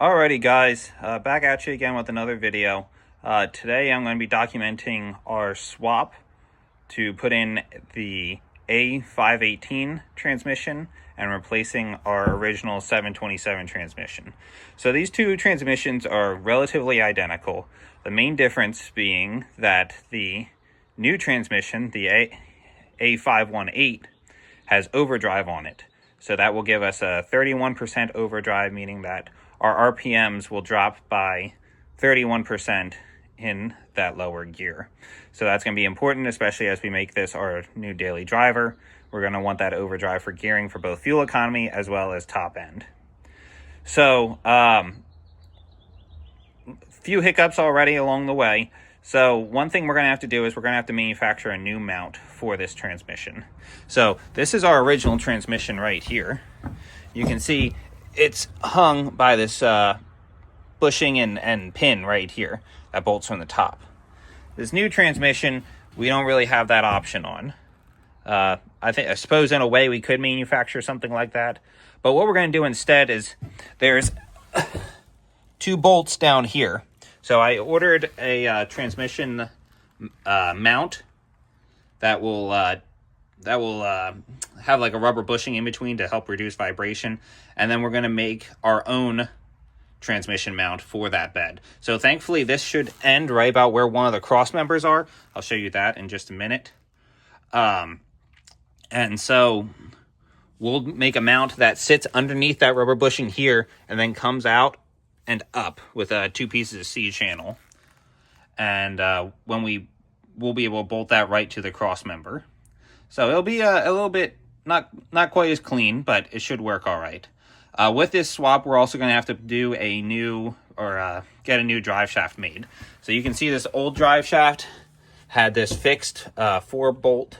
Alrighty guys, back at you again with another video. Today I'm going to be documenting our swap to put in the A518 transmission and replacing our original 727 transmission. So these two transmissions are relatively identical. The main difference being that the new transmission, the A518, has overdrive on it. So that will give us a 31% overdrive, meaning that our RPMs will drop by 31% in that lower gear. So that's going to be important, especially as we make this our new daily driver. We're going to want that overdrive for gearing for both fuel economy as well as top end. So, few hiccups already along the way. So one thing we're going to have to do is we're going to have to manufacture a new mount for this transmission. So this is our original transmission right here. You can see it's hung by this bushing and pin right here that bolts from the top. This new transmission, we don't really have that option on. I suppose in a way we could manufacture something like that. But what we're going to do instead is there's two bolts down here. So I ordered a transmission mount that will have like a rubber bushing in between to help reduce vibration, and then we're going to make our own transmission mount for that bed. So thankfully this should end right about where one of the cross members are. I'll show you that in just a minute. And so we'll make a mount that sits underneath that rubber bushing here and then comes out and up with two pieces of C channel. And when we'll be able to bolt that right to the cross member. So it'll be a little bit not quite as clean, but it should work all right. With this swap, we're also going to have to do a new get a new drive shaft made. So you can see this old drive shaft had this fixed 4-bolt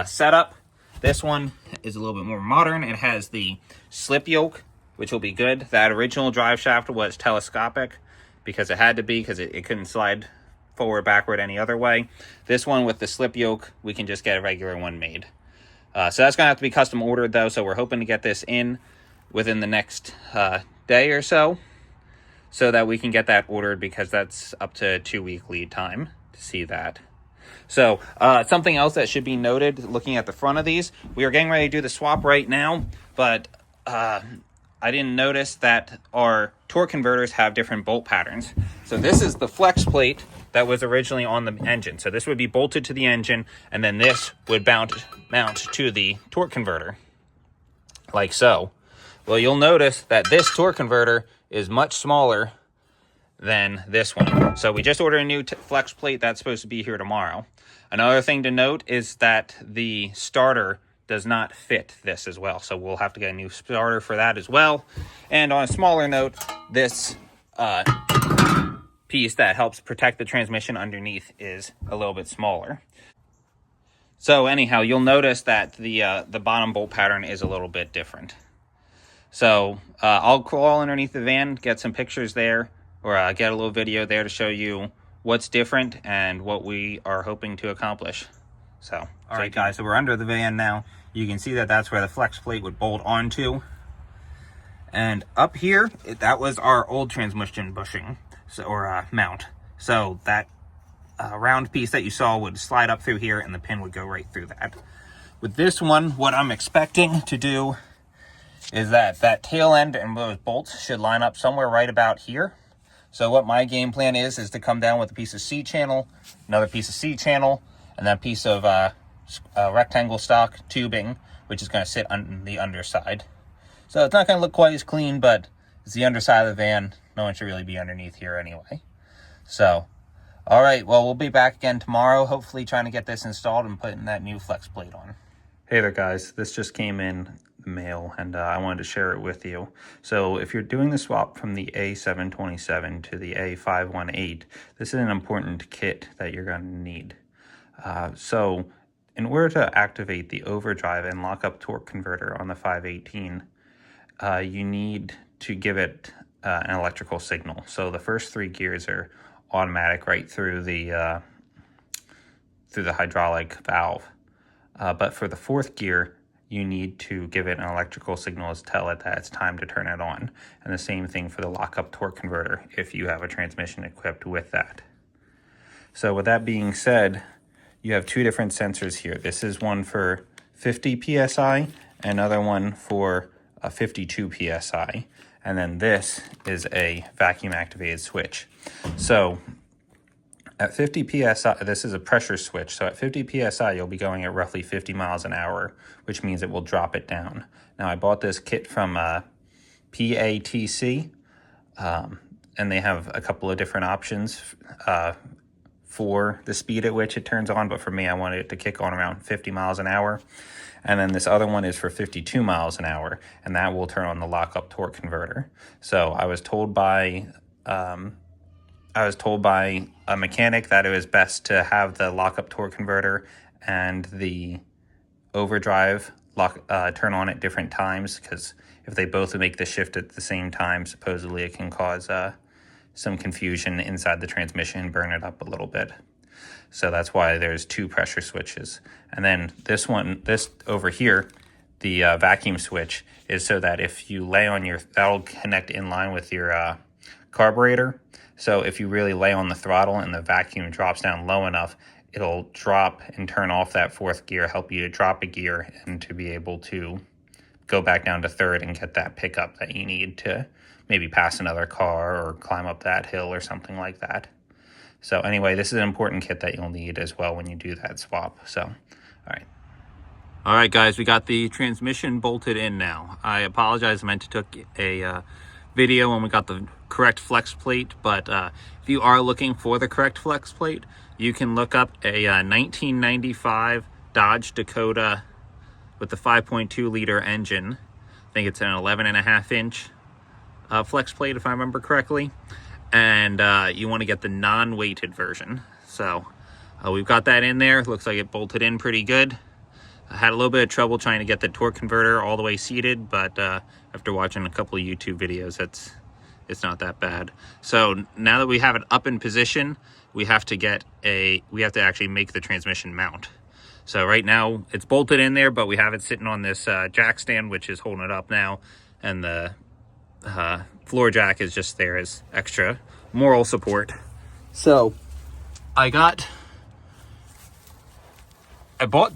setup. This one is a little bit more modern. It has the slip yoke, which will be good. That original drive shaft was telescopic because it had to be, because it couldn't slide forward, backward any other way. This one with the slip yoke, we can just get a regular one made. So that's going to have to be custom ordered though, so we're hoping to get this in within the next day or so that we can get that ordered, because that's up to a 2-week lead time to see that. So something else that should be noted looking at the front of these, we are getting ready to do the swap right now, but I didn't notice that our torque converters have different bolt patterns. So this is the flex plate that was originally on the engine. So this would be bolted to the engine, and then this would mount to the torque converter, like so. Well, you'll notice that this torque converter is much smaller than this one. So we just ordered a new flex plate that's supposed to be here tomorrow. Another thing to note is that the starter does not fit this as well. So we'll have to get a new starter for that as well. And on a smaller note, this piece that helps protect the transmission underneath is a little bit smaller. So anyhow, you'll notice that the bottom bolt pattern is a little bit different. So I'll crawl underneath the van, get some pictures there, or get a little video there to show you what's different and what we are hoping to accomplish. So, all right guys, so we're under the van now. You can see that that's where the flex plate would bolt onto. And up here, that was our old transmission bushing, or mount. So that round piece that you saw would slide up through here, and the pin would go right through that. With this one, what I'm expecting to do is that tail end and those bolts should line up somewhere right about here. So what my game plan is to come down with a piece of C channel, another piece of C channel, and then a piece of rectangle stock tubing, which is going to sit on the underside. So it's not going to look quite as clean, but it's the underside of the van. No one should really be underneath here anyway. So, all right, well, we'll be back again tomorrow, hopefully trying to get this installed and putting that new flex plate on. Hey there, guys. This just came in the mail, and I wanted to share it with you. So if you're doing the swap from the A727 to the A518, this is an important kit that you're going to need. So in order to activate the overdrive and lock up torque converter on the 518, you need to give it an electrical signal. So the first 3 gears are automatic right through the hydraulic valve. But for the 4th gear, you need to give it an electrical signal to tell it that it's time to turn it on. And the same thing for the lockup torque converter if you have a transmission equipped with that. So with that being said, you have two different sensors here. This is one for 50 psi, another one for 52 psi. And then this is a vacuum activated switch. So at 50 psi, this is a pressure switch. So at 50 psi, you'll be going at roughly 50 miles an hour, which means it will drop it down. Now, I bought this kit from PATC, and they have a couple of different options for the speed at which it turns on. But for me, I wanted it to kick on around 50 miles an hour. And then this other one is for 52 miles an hour, and that will turn on the lockup torque converter. So I was told by a mechanic that it was best to have the lockup torque converter and the overdrive turn on at different times, because if they both make the shift at the same time, supposedly it can cause some confusion inside the transmission and burn it up a little bit. So that's why there's two pressure switches. And then this over here, the vacuum switch, is so that if you lay on that'll connect in line with your carburetor. So if you really lay on the throttle and the vacuum drops down low enough, it'll drop and turn off that fourth gear, help you to drop a gear and to be able to go back down to third and get that pickup that you need to maybe pass another car or climb up that hill or something like that. So anyway, this is an important kit that you'll need as well when you do that swap. So, all right. All right, guys, we got the transmission bolted in now. I apologize, I meant to take a video when we got the correct flex plate, but if you are looking for the correct flex plate, you can look up a 1995 Dodge Dakota with the 5.2 liter engine. I think it's an 11.5 inch flex plate, if I remember correctly. And you want to get the non-weighted version. So we've got that in there. Looks like it bolted in pretty good. I had a little bit of trouble trying to get the torque converter all the way seated, but after watching a couple of YouTube videos, it's not that bad. So now that we have it up in position, we have to actually make the transmission mount. So right now it's bolted in there, but we have it sitting on this jack stand, which is holding it up now, and the floor jack is just there as extra moral support. So I bought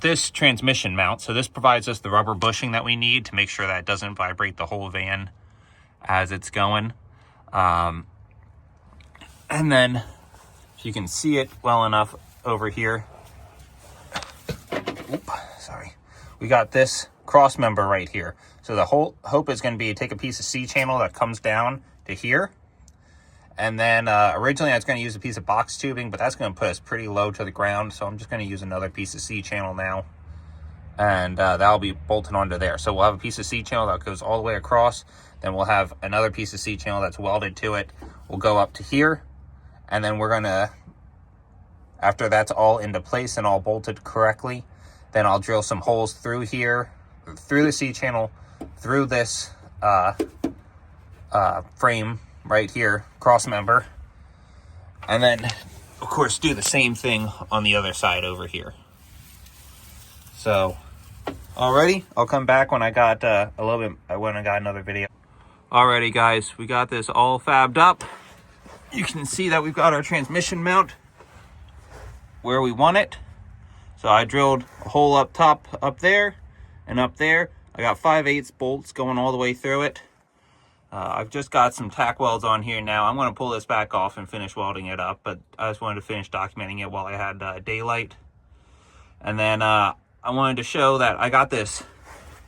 this transmission mount. So this provides us the rubber bushing that we need to make sure that it doesn't vibrate the whole van as it's going. And then if you can see it well enough over here, we got this cross member right here. So the whole hope is going to be to take a piece of C-channel that comes down to here. And then originally I was going to use a piece of box tubing, but that's going to put us pretty low to the ground. So I'm just going to use another piece of C-channel now. And that'll be bolted onto there. So we'll have a piece of C-channel that goes all the way across. Then we'll have another piece of C-channel that's welded to it. We'll go up to here. And then we're going to, after that's all into place and all bolted correctly, then I'll drill some holes through here, through the C-channel, through this frame right here, cross member, and then of course do the same thing on the other side over here. So alrighty, I'll come back when I got when I got another video. Alrighty guys, we got this all fabbed up. You can see that we've got our transmission mount where we want it. So I drilled a hole up top, up there, and up there. I got 5/8 bolts going all the way through it. I've just got some tack welds on here now. I'm going to pull this back off and finish welding it up, but I just wanted to finish documenting it while I had daylight. And then I wanted to show that I got this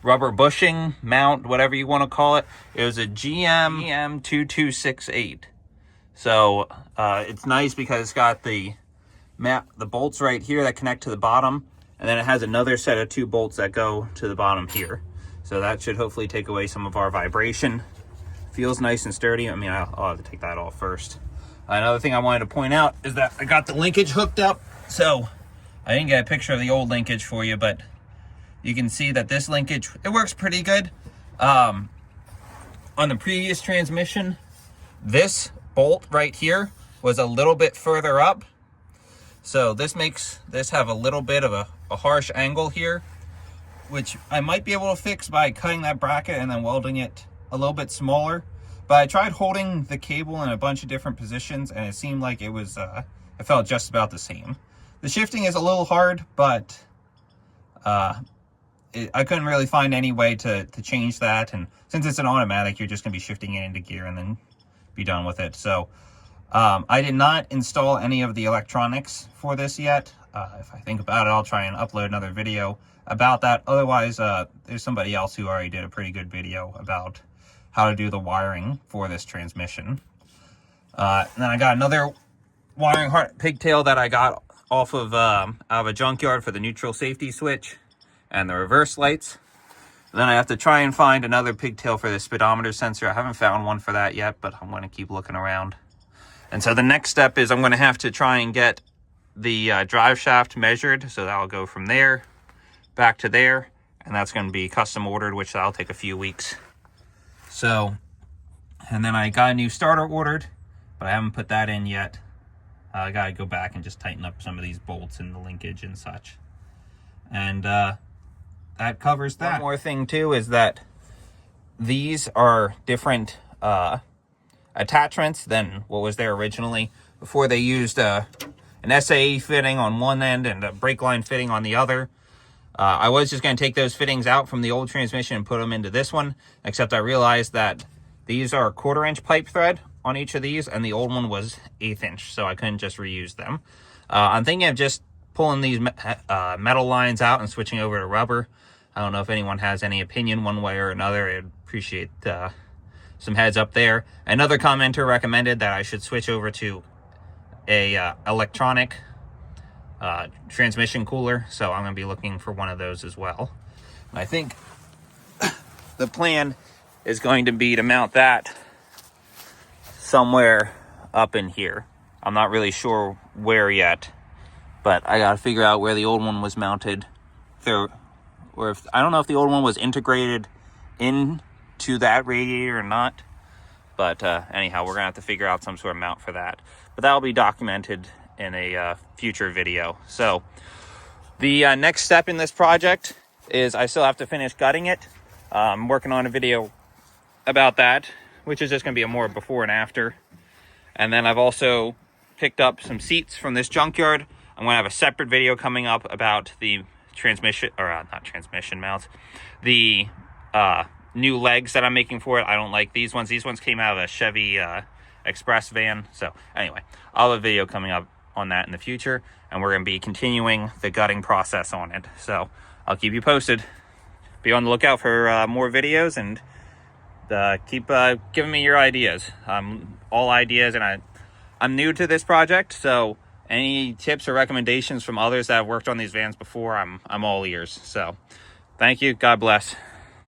rubber bushing mount, whatever you want to call it. It was a GM 2268. So it's nice because it's got the bolts right here that connect to the bottom, and then it has another set of 2 bolts that go to the bottom here. So that should hopefully take away some of our vibration. Feels nice and sturdy. I mean, I'll have to take that off first. Another thing I wanted to point out is that I got the linkage hooked up. So I didn't get a picture of the old linkage for you, but you can see that this linkage, it works pretty good. On the previous transmission, this bolt right here was a little bit further up. So this makes this have a little bit of a harsh angle here. which I might be able to fix by cutting that bracket and then welding it a little bit smaller. But I tried holding the cable in a bunch of different positions, and it seemed like it was, it felt just about the same. The shifting is a little hard, but I couldn't really find any way to change that. And since it's an automatic, you're just going to be shifting it into gear and then be done with it. So I did not install any of the electronics for this yet. If I think about it, I'll try and upload another video about that. Otherwise, there's somebody else who already did a pretty good video about how to do the wiring for this transmission. And then I got another wiring pigtail that I got off of out of a junkyard for the neutral safety switch and the reverse lights. Then I have to try and find another pigtail for the speedometer sensor. I haven't found one for that yet, but I'm going to keep looking around. And so the next step is I'm going to have to try and get the drive shaft measured. So that'll go from there back to there, and that's going to be custom ordered, which that'll take a few weeks. So, and then I got a new starter ordered, but I haven't put that in yet. I got to go back and just tighten up some of these bolts and the linkage and such. And that covers that. One more thing too is that these are different attachments than what was there originally. Before they used an SAE fitting on one end and a brake line fitting on the other. I was just going to take those fittings out from the old transmission and put them into this one, except I realized that these are 1/4 inch pipe thread on each of these, and the old one was 1/8 inch, so I couldn't just reuse them. I'm thinking of just pulling these metal lines out and switching over to rubber. I don't know if anyone has any opinion one way or another. I'd appreciate some heads up there. Another commenter recommended that I should switch over to a electronic transmission cooler, so I'm going to be looking for one of those as well. And I think the plan is going to be to mount that somewhere up in here. I'm not really sure where yet, but I got to figure out where the old one was mounted there, or if I don't know if the old one was integrated into that radiator or not. But anyhow, we're gonna have to figure out some sort of mount for that. But that'll be documented in a future video. So the next step in this project is I still have to finish gutting it. I'm working on a video about that, which is just gonna be a more before and after. And then I've also picked up some seats from this junkyard. I'm gonna have a separate video coming up about the transmission, or not transmission mounts, the new legs that I'm making for it. I don't like these ones. These ones came out of a Chevy Express van. So anyway, I'll have a video coming up on that in the future, and we're going to be continuing the gutting process on it. So I'll keep you posted. Be on the lookout for more videos, and keep giving me your ideas. All ideas, and I'm new to this project, so any tips or recommendations from others that have worked on these vans before, I'm all ears. So thank you. God bless.